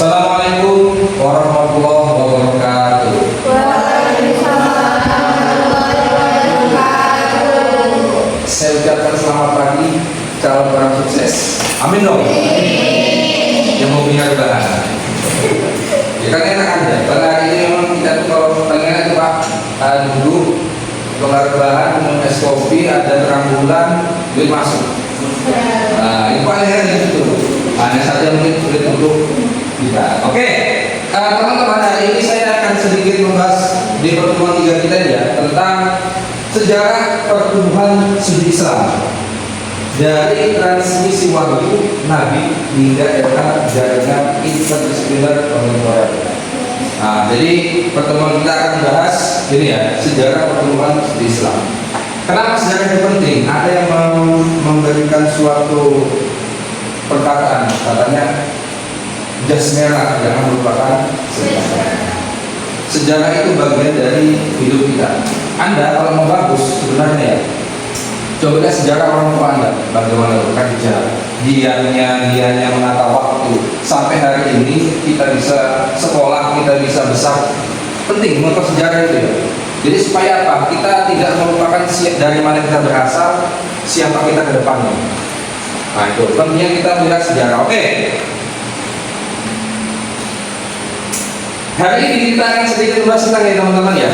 Assalamualaikum warahmatullahi wabarakatuh. Waalaikumsalam warahmatullahi wabarakatuh. Saya ucapkan selamat pagi calon orang sukses. Amin dong. Yang mau punya rebahan. Ya kan enak aja. Pada hari ini memang kita tuh kalau pengen itu Pak duduk kelar rebahan, minum es kopi, ada terang bulan, duit masuk. Nah, ini paling enak gitu. Hanya saja mungkin sulit untuk kita. Oke, teman-teman, hari ini saya akan sedikit membahas di pertemuan tiga kita ya tentang sejarah pertumbuhan studi Islam dari transmisi wahyu Nabi hingga era jaringan interdisipliner kontemporer. Nah, jadi pertemuan kita akan bahas ini ya, sejarah pertumbuhan studi Islam. Kenapa sejarah itu penting? Ada yang memberikan suatu perkataan, katanya jas merah jangan melupakan sejarah. Sejarah itu bagian dari hidup kita. Anda kalau mau bagus sebenarnya ya, coba lihat sejarah orang tua Anda, bagaimana bekerja, dianya menata waktu sampai hari ini kita bisa sekolah, kita bisa besar. Penting mengenal sejarah itu ya. Jadi supaya apa? Kita tidak melupakan dari mana kita berasal, siapa kita ke depannya. Nah itu pentingnya kita melihat sejarah. Oke. Hari ini kita akan sedikit membahas tentang ya teman-teman ya,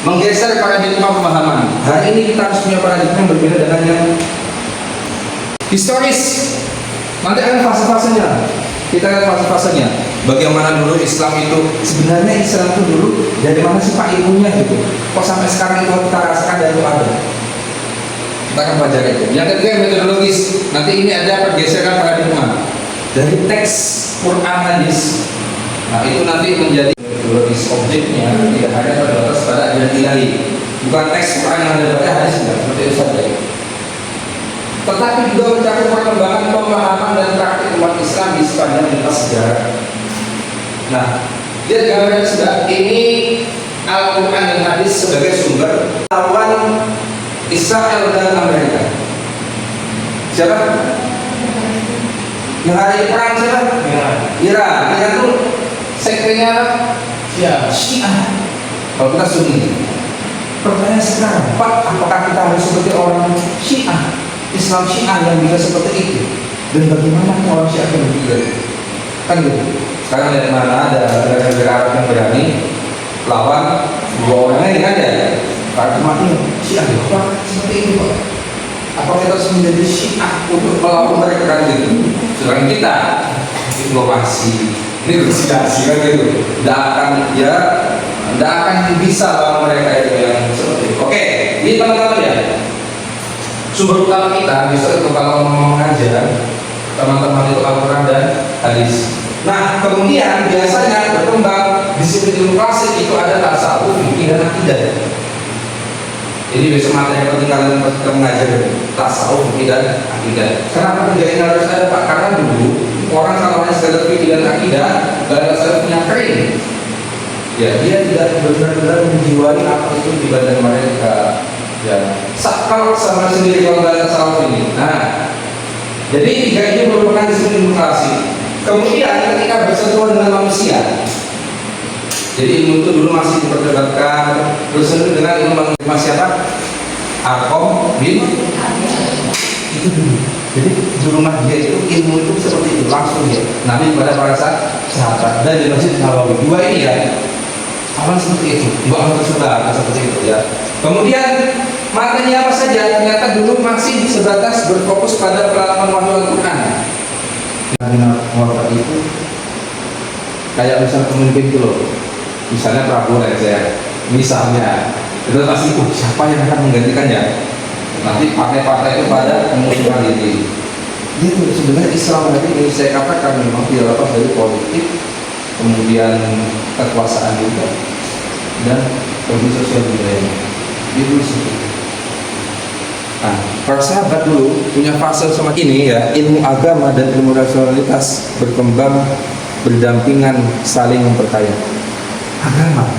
menggeser paradigma pemahaman. Hari ini kita harus punya paradigma yang berbeda dengan yang historis. Nanti akan fase-fasenya. Kita lihat fase-fasenya. Bagaimana dulu Islam itu, sebenarnya Islam itu dulu dari mana sih Pak ilmunya gitu? Kok sampai sekarang itu kita rasakan dan itu ada? Kita akan pelajari itu. Yang ketiga metodologis. Nanti ini ada pergeseran paradigma dari teks Quran hadis. Nah itu nanti menjadi metodologis objeknya tidak hanya terbatas pada ajaran ilahi, bukan teks Quran yang ada pada hadis, tidak seperti itu saja. Tetapi juga mencakup perkembangan pemahaman dan praktik umat Islam di sepanjang lintas sejarah. Nah, lihat gambarnya sudah. Ini Al-Quran dan hadis sebagai sumber lawan Israel dan Amerika. Siapa? Yang hari perang siapa? Iran. Iran itu sektenya Syiah. Kalau kita Sunni. Pertanyaan sekarang, Pak, apakah kita harus seperti orang Syiah? Islam Syiah yang bisa seperti itu? Dan bagaimana orang Syiah yang berpikir? Kan gitu. Sekarang dari mana ada negara-negara Arab yang berani lawan dua orang ini kan ya? Karena mati Syiah Pak, seperti itu Pak. Apa kita harus menjadi Syiah untuk melawan mereka kan gitu? Sedangkan kita inovasi, negosiasi kan gitu. Tidak akan bisa lawan mereka itu yang seperti itu. Oke, ini teman-teman ya. Sumber utama kita bisa itu kalau mau mengajar teman-teman itu Al-Quran dan hadis. Nah kemudian biasanya berkembang disiplin ilmu klasik itu ada tasawuf, fikih dan akidah. Jadi besok materi yang penting kalian ketika mengajar tasawuf, fikih dan akidah. Kenapa tiga ini harus ada Pak? Karena dulu orang kalau hanya sekadar fikih dan akidah gak ada punya kering. Ya dia tidak benar-benar menjiwai apa itu di badan mereka. Ya, sakal sama sendiri kalau nggak tasawuf ini. Nah, jadi tiga ini merupakan disiplin ilmu klasik. Kemudian ketika bersentuhan dengan manusia, jadi ilmu itu dulu masih diperdebatkan bersentuhan dengan ilmu manusia siapa? Arkom bin itu dulu. Jadi di rumah dia itu ilmu itu seperti itu langsung ya. Nabi kepada para sahabat dan di Masjid Nabawi dua ini ya. Awal seperti itu, bukan tersebar seperti itu ya. Kemudian materinya apa saja? Ternyata dulu masih sebatas berfokus pada pengalaman wahyu Al-Quran. Wahyu itu kayak misal pemimpin itu loh, misalnya Prabowo ya, misalnya itu pasti siapa yang akan menggantikannya? Nanti partai-partai itu pada memunculkan diri. Itu sebenarnya Islam ini saya katakan memang tidak lepas dari politik, kemudian kekuasaan juga dan kondisi sosial budaya itu seperti. Nah, para sahabat dulu punya fase semacam ini ya, ilmu agama dan ilmu rasionalitas berkembang berdampingan saling memperkaya. Agama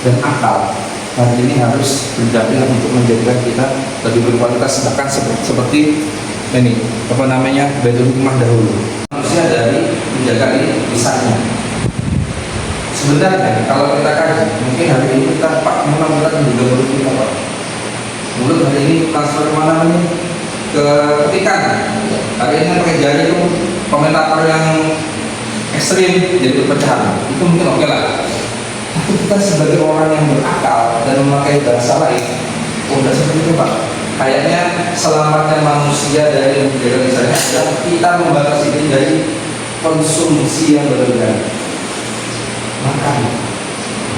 dan akal hari ini harus berdampingan untuk menjadikan kita lebih berkualitas, bahkan seperti ini apa namanya Baitul Hikmah dahulu. Manusia dari menjaga lisannya. Sebenarnya kalau kita kaji, mungkin hari ini kita Pak memang berat juga mulut kita Pak. Mulut hari ini transfer mana namanya ke ketikan. Hari ini pakai jari itu komentator yang ekstrim jadi perpecahan. Itu mungkin oke lah. Tapi kita sebagai orang yang berakal dan memakai bahasa lain, udah seperti itu Pak. Kayaknya selamatnya manusia dari menjaga misalnya adalah kita membatasi diri dari konsumsi yang berlebihan. Makan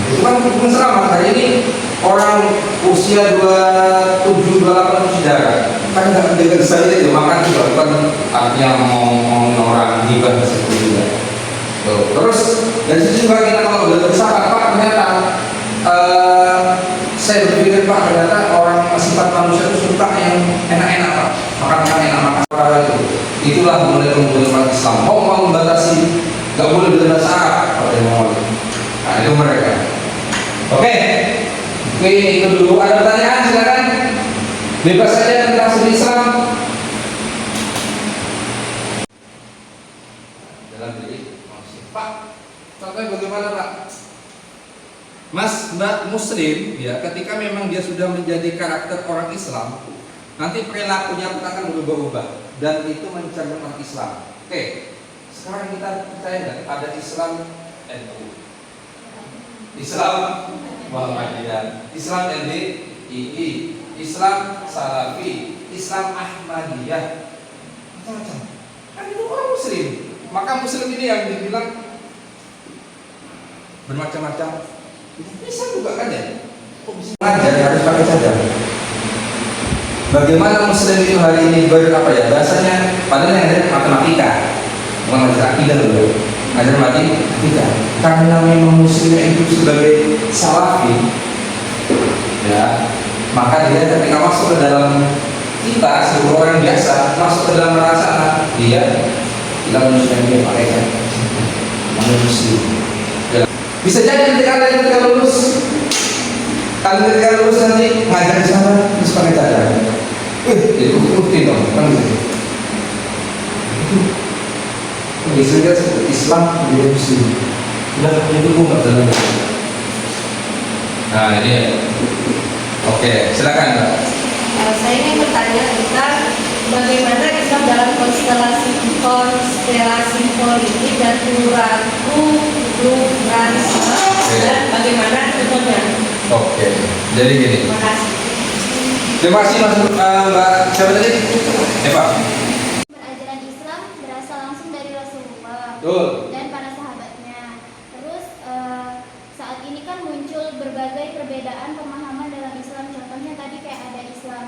itu kan hukum selamat. Hari ini orang usia 27, 28 masih darah kan nggak menjaga kesehatan itu makan juga bukan artinya ngomongin orang gibah seperti itu. Terus dari situ juga kita kalau udah bersama Pak ternyata saya berpikir Pak ternyata orang sifat manusia itu suka yang enak-enak Pak, makan enak makan apa itu. Itulah mulai kemudian Islam mau membatasi nggak boleh berbahasa Arab kalau yang mau. Nah itu mereka. Oke, itu dulu. Ada pertanyaan silakan. Bebas saja tentang seni Islam. Dalam diri Pak, contohnya bagaimana Pak? Mas Mbak Muslim ya, ketika memang dia sudah menjadi karakter orang Islam, nanti perilakunya akan berubah-ubah dan itu mencerminkan Islam. Oke, sekarang kita percaya ada Islam NU, Islam Muhammadiyah, Islam NDII, Islam Salafi, Islam Ahmadiyah, macam-macam. Kan itu orang Muslim. Maka Muslim ini yang dibilang bermacam-macam. Bisa juga kan ya? Kok bisa ngajar harus pakai cadar? Bagaimana Muslim itu hari ini berapa ya? Bahasanya padahal yang ada matematika, bukan ngajar akidah dulu. Ngajar matematika. Karena memang Muslim itu sebagai salafi, ya, maka dia ketika masuk ke dalam kita seluruh orang biasa masuk ke dalam rasa dia bilang Muslim dia pakai cadar. Muslim. Bisa jadi ketika lulus nanti ngajar di sana terus pakai cadar. Itu bukti dong, kan gitu. Itu Islam menjadi Muslim. Udah itu gue nggak dalam. Nah ini, oke silakan Mbak. Saya ingin bertanya tentang bagaimana Islam dalam konstelasi politik dan pluralisme dan bagaimana contohnya. Oke, jadi gini. Terima kasih. Terima kasih Mas Mbak. Siapa tadi? Eva. Ajaran Islam berasal langsung dari Rasulullah Betul. dan para sahabatnya. Terus saat ini kan muncul berbagai perbedaan pemahaman dalam Islam. Contohnya tadi kayak ada Islam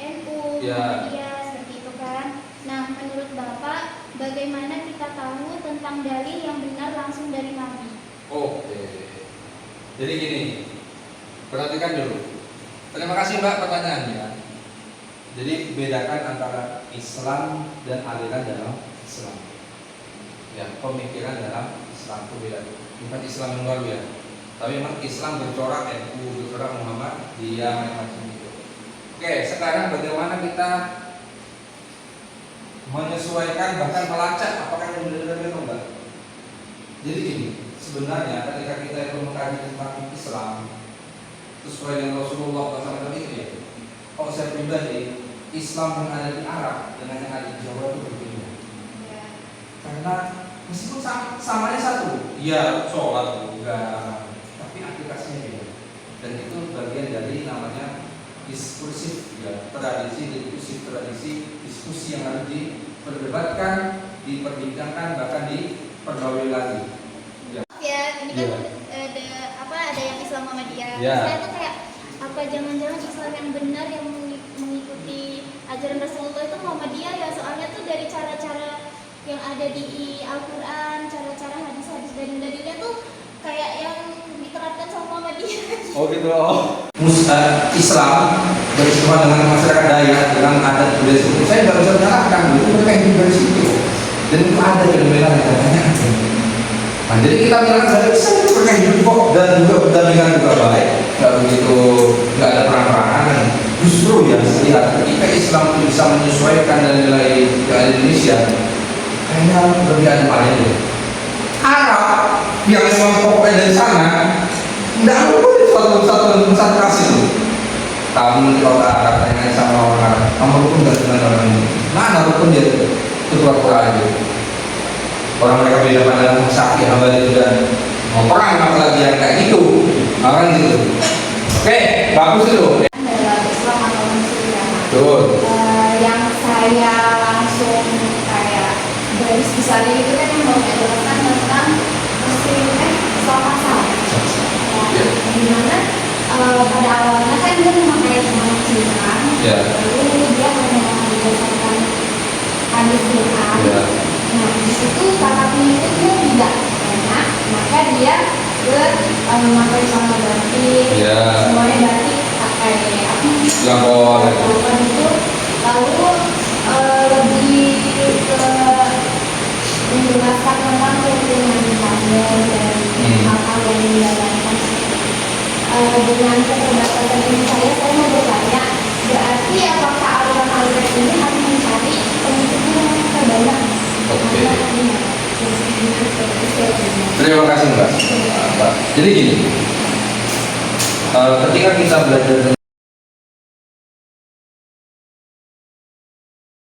NU, Muhammadiyah, seperti itu kan. Nah, menurut Bapak, bagaimana kita tahu tentang dalil yang benar langsung dari Nabi? Oke. Jadi gini, perhatikan dulu. Terima kasih Mbak pertanyaannya. Jadi bedakan antara Islam dan aliran dalam Islam. Ya, pemikiran dalam Islam itu beda. Bukan Islam yang baru ya. Tapi memang Islam bercorak NU, bercorak Muhammadiyah, macam itu. Oke, sekarang bagaimana kita menyesuaikan bahkan melacak apakah yang benar-benar itu enggak? Jadi gini, sebenarnya ketika kita itu mengkaji tentang Islam sesuai dengan Rasulullah SAW itu ya, kalau saya pribadi Islam yang ada di Arab dengan yang ada di Jawa itu berbeda. Ya. Karena meskipun samanya satu, ya sholat juga, tapi aplikasinya beda. Dan itu bagian dari namanya diskursif ya, tradisi diskusi yang harus diperdebatkan, diperbincangkan, bahkan dipergauli lagi. Ya, ini kan Iya. ada yang Islam Muhammadiyah. Ya. Saya tuh kayak apa jangan-jangan Islam yang benar yang mengikuti ajaran Rasulullah itu Muhammadiyah ya, soalnya tuh dari cara-cara yang ada di Al-Quran, cara-cara hadis-hadis dan dalilnya tuh kayak yang diterapkan sama Muhammadiyah. Oh gitu. Islam bersama dengan masyarakat Dayak dengan adat budaya seperti saya nggak bisa menyalahkan itu mereka hidup dari situ dan itu ada fenomena yang katanya. Nah, jadi kita bilang saya mereka hidup kok dan juga pendampingan juga baik, nggak begitu nggak ada perang-perangan. Justru ya saya lihat ketika Islam itu bisa menyesuaikan dan nilai ke Indonesia, kayaknya lebih ada paling Arab yang memang pokoknya dari sana, nggak ada pun satu kasih tuh. Kamu nanti kalau ke Arab tanya sama orang Arab, kamu rukun nggak dengan orang ini? Mana rukun dia itu pura-pura aja. Orang mereka beda pandangan Syafi'i, Hambali dan mau perang apalagi yang kayak gitu, orang gitu. Oke, bagus dulu. Dalam Islam atau Muslim. Betul. Yang saya langsung kayak garis besarnya itu kan yang mau saya jelaskan tentang Muslim Islam asal. Ya. Dimana pada awalnya kan dia memakai nama Islam, Ya. lalu dia hanya berdasarkan hadis Quran. Ya. Nah di situ para pengikutnya tidak banyak, maka dia memakai sama batik, Ya. semuanya batik pakai apa? Lapor. Lakukan itu lalu lebih ke menjelaskan tentang kepentingan kader dan hal-hal yang dijalankan. Dengan keterbatasan ini saya mau bertanya, berarti apakah aliran-aliran ini harus mencari pengikutnya yang terbanyak? Oke. Karena Terima kasih Mbak. Jadi gini, ketika kita belajar